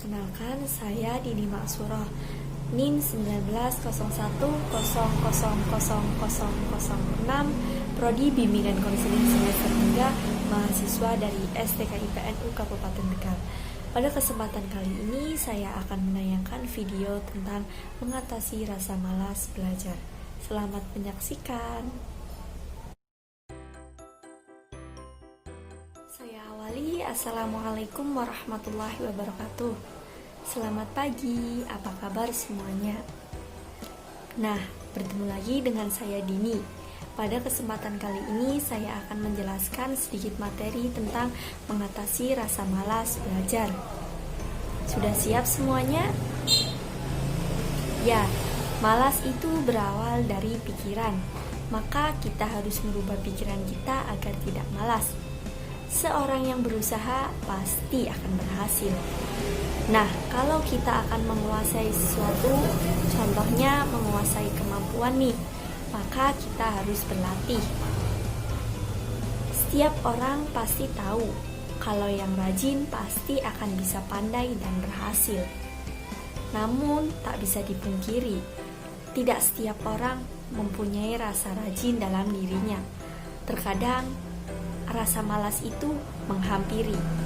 Perkenalkan, saya Dini Maksuroh, NIM 19,01000006, Prodi Bimbingan Konseling semester 3, mahasiswa dari STKIPNU Kabupaten Tegal. Pada kesempatan kali ini, saya akan menayangkan video tentang mengatasi rasa malas belajar. Selamat menyaksikan. Saya awali, Assalamualaikum warahmatullahi wabarakatuh. Selamat pagi, apa kabar semuanya? Nah, bertemu lagi dengan saya Dini. Pada kesempatan kali ini saya akan menjelaskan sedikit materi tentang mengatasi rasa malas belajar. Sudah siap semuanya? Ya, malas itu berawal dari pikiran. Maka kita harus merubah pikiran kita agar tidak malas. Seorang yang berusaha pasti akan berhasil. Nah, kalau kita akan menguasai sesuatu, contohnya menguasai kemampuan nih, maka kita harus berlatih. Setiap orang pasti tahu kalau yang rajin pasti akan bisa pandai dan berhasil. Namun, tak bisa dipungkiri, tidak setiap orang mempunyai rasa rajin dalam dirinya. Terkadang rasa malas itu menghampiri.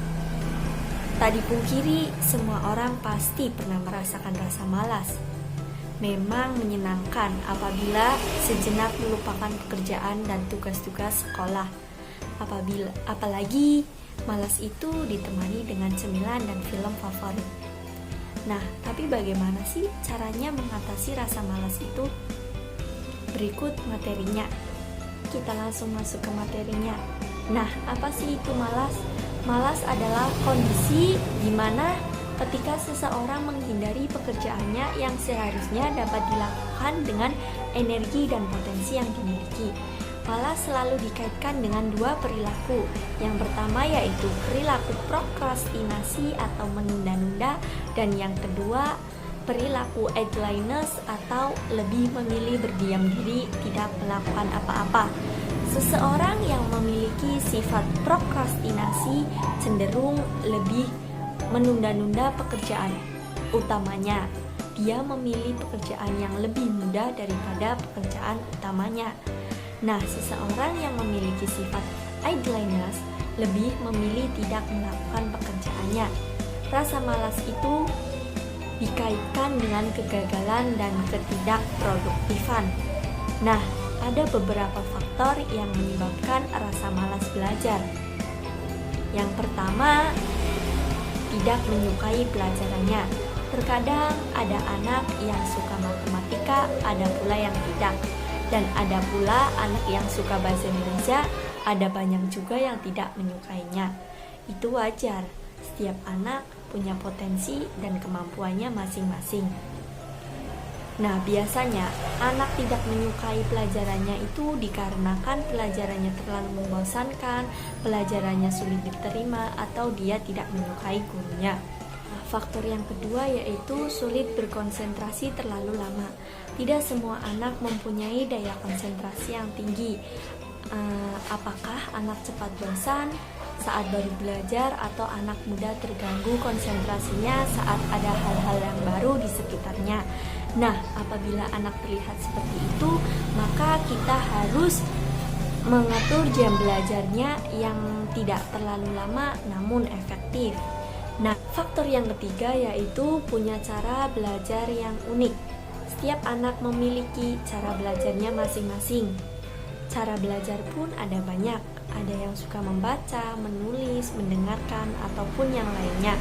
Tak dipungkiri, semua orang pasti pernah merasakan rasa malas. Memang menyenangkan apabila sejenak melupakan pekerjaan dan tugas-tugas sekolah. Apalagi malas itu ditemani dengan cemilan dan film favorit. Nah, tapi bagaimana sih caranya mengatasi rasa malas itu? Berikut materinya. Kita langsung masuk ke materinya. Nah, apa sih itu malas? Malas adalah kondisi di mana ketika seseorang menghindari pekerjaannya yang seharusnya dapat dilakukan dengan energi dan potensi yang dimiliki. Malas selalu dikaitkan dengan dua perilaku. Yang pertama yaitu perilaku prokrastinasi atau menunda-nunda, dan yang kedua perilaku idleness atau lebih memilih berdiam diri, tidak melakukan apa-apa. Seseorang yang memiliki sifat prokrastinasi cenderung lebih menunda-nunda pekerjaan utamanya. Dia memilih pekerjaan yang lebih mudah daripada pekerjaan utamanya. Nah, seseorang yang memiliki sifat idleness lebih memilih tidak melakukan pekerjaannya. Rasa malas itu dikaitkan dengan kegagalan dan ketidakproduktifan. Nah, ada beberapa faktor yang menyebabkan rasa malas belajar. Yang pertama, tidak menyukai pelajarannya. Terkadang ada anak yang suka matematika, ada pula yang tidak. Dan ada pula anak yang suka bahasa Indonesia, ada banyak juga yang tidak menyukainya. Itu wajar, setiap anak punya potensi dan kemampuannya masing-masing. Nah, biasanya anak tidak menyukai pelajarannya itu dikarenakan pelajarannya terlalu membosankan, pelajarannya sulit diterima, atau dia tidak menyukai gurunya. Faktor yang kedua yaitu sulit berkonsentrasi terlalu lama. Tidak semua anak mempunyai daya konsentrasi yang tinggi. Apakah anak cepat bosan saat baru belajar, atau anak muda terganggu konsentrasinya saat ada hal-hal yang baru di sekitarnya? Nah, apabila anak terlihat seperti itu, maka kita harus mengatur jam belajarnya yang tidak terlalu lama namun efektif. Nah, faktor yang ketiga yaitu punya cara belajar yang unik. Setiap anak memiliki cara belajarnya masing-masing. Cara belajar pun ada banyak. Ada yang suka membaca, menulis, mendengarkan, ataupun yang lainnya.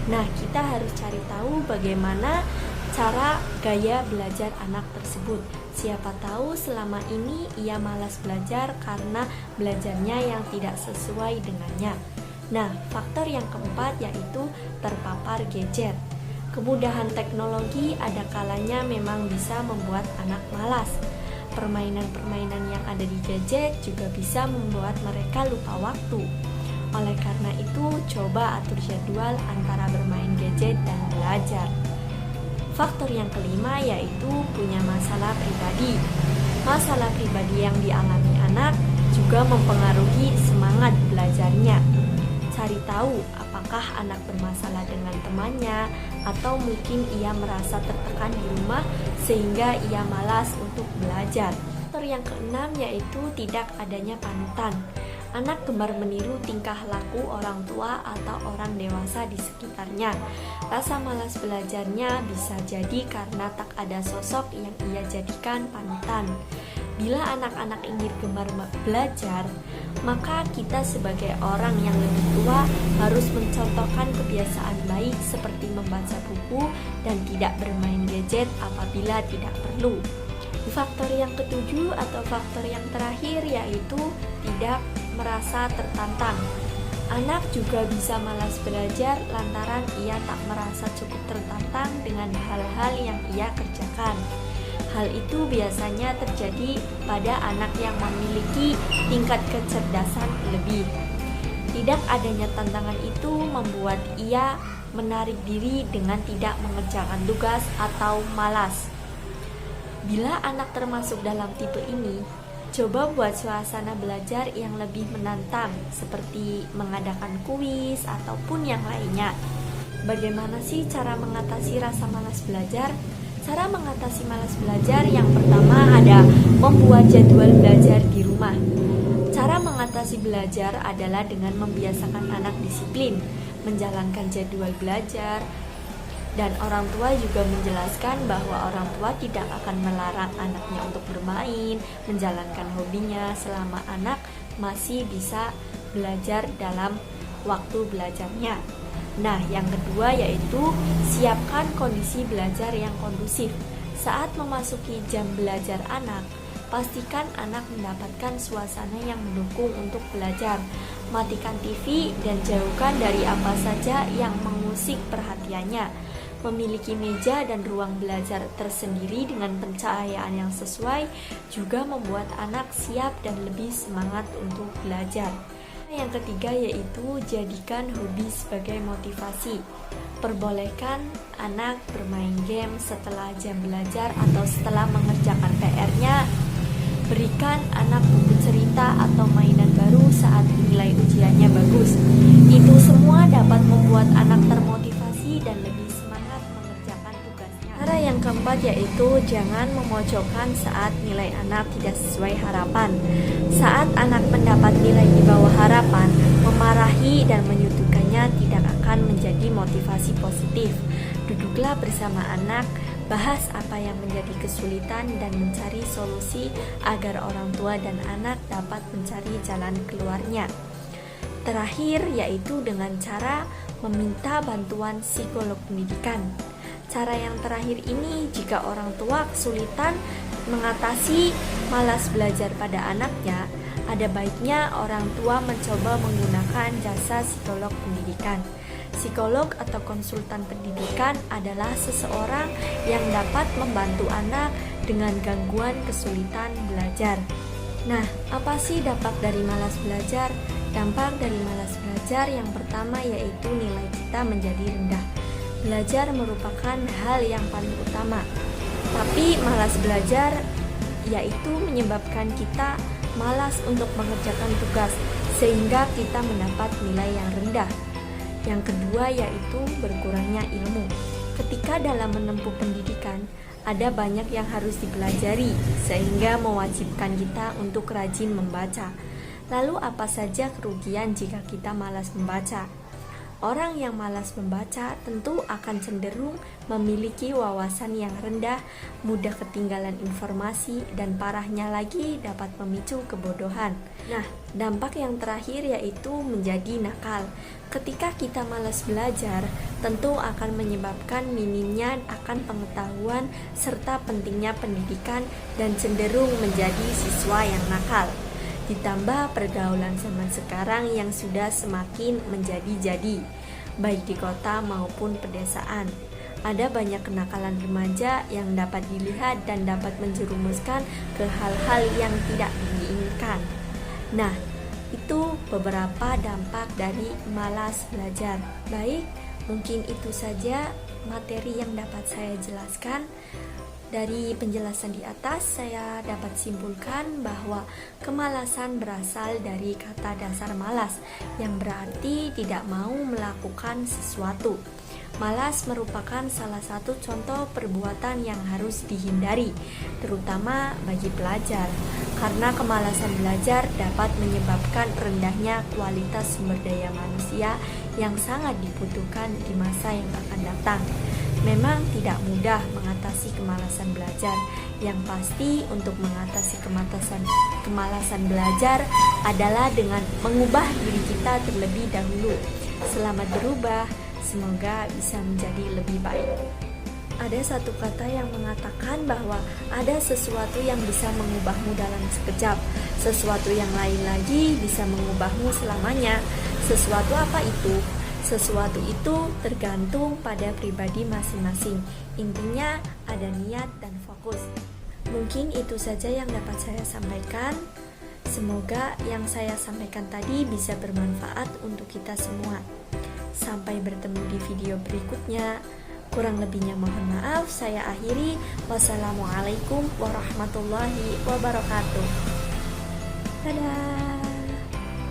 Nah, kita harus cari tahu bagaimana cara gaya belajar anak tersebut. Siapa tahu selama ini ia malas belajar karena belajarnya yang tidak sesuai dengannya. Nah, faktor yang keempat yaitu terpapar gadget. Kemudahan teknologi ada kalanya memang bisa membuat anak malas. Permainan-permainan yang ada di gadget juga bisa membuat mereka lupa waktu. Oleh karena itu, coba atur jadwal antara bermain gadget dan belajar. Faktor yang kelima yaitu punya masalah pribadi. Masalah pribadi yang dialami anak juga mempengaruhi semangat belajarnya. Cari tahu apakah apakah anak bermasalah dengan temannya, atau mungkin ia merasa tertekan di rumah sehingga ia malas untuk belajar. Faktor yang keenam yaitu tidak adanya panutan. Anak gemar meniru tingkah laku orang tua atau orang dewasa di sekitarnya. Rasa malas belajarnya bisa jadi karena tak ada sosok yang ia jadikan panutan. Bila anak-anak ingin gemar belajar, maka kita sebagai orang yang lebih tua harus mencontohkan kebiasaan baik seperti membaca buku dan tidak bermain gadget apabila tidak perlu. Faktor yang ketujuh atau faktor yang terakhir yaitu tidak merasa tertantang. Anak juga bisa malas belajar lantaran ia tak merasa cukup tertantang dengan hal-hal yang ia kerjakan. Hal itu biasanya terjadi pada anak yang memiliki tingkat kecerdasan lebih. Tidak adanya tantangan itu membuat ia menarik diri dengan tidak mengerjakan tugas atau malas. Bila anak termasuk dalam tipe ini, coba buat suasana belajar yang lebih menantang, seperti mengadakan kuis ataupun yang lainnya. Bagaimana sih cara mengatasi rasa malas belajar? Cara mengatasi malas belajar yang pertama ada membuat jadwal belajar di rumah. Cara mengatasi belajar adalah dengan membiasakan anak disiplin, menjalankan jadwal belajar, dan orang tua juga menjelaskan bahwa orang tua tidak akan melarang anaknya untuk bermain, menjalankan hobinya selama anak masih bisa belajar dalam waktu belajarnya. Nah, yang kedua yaitu siapkan kondisi belajar yang kondusif. Saat memasuki jam belajar anak, pastikan anak mendapatkan suasana yang mendukung untuk belajar. Matikan TV dan jauhkan dari apa saja yang mengusik perhatiannya. Memiliki meja dan ruang belajar tersendiri dengan pencahayaan yang sesuai juga membuat anak siap dan lebih semangat untuk belajar. Yang ketiga yaitu jadikan hobi sebagai motivasi. Perbolehkan anak bermain game setelah jam belajar atau setelah mengerjakan PR-nya. Berikan anak buku cerita atau mainan baru saat nilai ujiannya bagus. Itu semua dapat membuat anak termotivasi dan lebih semangat mengerjakan tugasnya. Cara yang keempat yaitu jangan memojokkan saat nilai anak tidak sesuai harapan. Saat anak mendapat nilai di bawah harapan, memarahi dan menyudutkannya tidak akan menjadi motivasi positif. Duduklah bersama anak, bahas apa yang menjadi kesulitan dan mencari solusi agar orang tua dan anak dapat mencari jalan keluarnya. Terakhir yaitu dengan cara meminta bantuan psikolog pendidikan. Cara yang terakhir ini jika orang tua kesulitan mengatasi malas belajar pada anaknya, ada baiknya orang tua mencoba menggunakan jasa psikolog pendidikan. Psikolog atau konsultan pendidikan adalah seseorang yang dapat membantu anak dengan gangguan kesulitan belajar. Nah, apa sih dampak dari malas belajar? Dampak dari malas belajar yang pertama yaitu nilai kita menjadi rendah. Belajar merupakan hal yang paling utama. Tapi malas belajar yaitu menyebabkan kita malas untuk mengerjakan tugas sehingga kita mendapat nilai yang rendah. Yang kedua yaitu berkurangnya ilmu. Ketika dalam menempuh pendidikan, ada banyak yang harus dipelajari sehingga mewajibkan kita untuk rajin membaca. Lalu apa saja kerugian jika kita malas membaca? Orang yang malas membaca tentu akan cenderung memiliki wawasan yang rendah, mudah ketinggalan informasi, dan parahnya lagi dapat memicu kebodohan. Nah, dampak yang terakhir yaitu menjadi nakal. Ketika kita malas belajar, tentu akan menyebabkan minimnya akan pengetahuan serta pentingnya pendidikan dan cenderung menjadi siswa yang nakal. Ditambah pergaulan zaman sekarang yang sudah semakin menjadi-jadi, baik di kota maupun pedesaan. Ada banyak kenakalan remaja yang dapat dilihat dan dapat menjerumuskan ke hal-hal yang tidak diinginkan. Nah, itu beberapa dampak dari malas belajar. Baik, mungkin itu saja materi yang dapat saya jelaskan. Dari penjelasan di atas, saya dapat simpulkan bahwa kemalasan berasal dari kata dasar malas, yang berarti tidak mau melakukan sesuatu. Malas merupakan salah satu contoh perbuatan yang harus dihindari, terutama bagi pelajar, karena kemalasan belajar dapat menyebabkan rendahnya kualitas sumber daya manusia yang sangat dibutuhkan di masa yang akan datang. Memang tidak mudah mengatasi kemalasan belajar. Yang pasti untuk mengatasi kemalasan belajar adalah dengan mengubah diri kita terlebih dahulu. Selamat berubah, semoga bisa menjadi lebih baik. Ada satu kata yang mengatakan bahwa ada sesuatu yang bisa mengubahmu dalam sekejap, sesuatu yang lain lagi bisa mengubahmu selamanya. Sesuatu apa itu? Sesuatu itu tergantung pada pribadi masing-masing. Intinya ada niat dan fokus. Mungkin itu saja yang dapat saya sampaikan. Semoga yang saya sampaikan tadi bisa bermanfaat untuk kita semua. Sampai bertemu di video berikutnya. Kurang lebihnya mohon maaf. Saya akhiri. Wassalamualaikum warahmatullahi wabarakatuh. Dadah.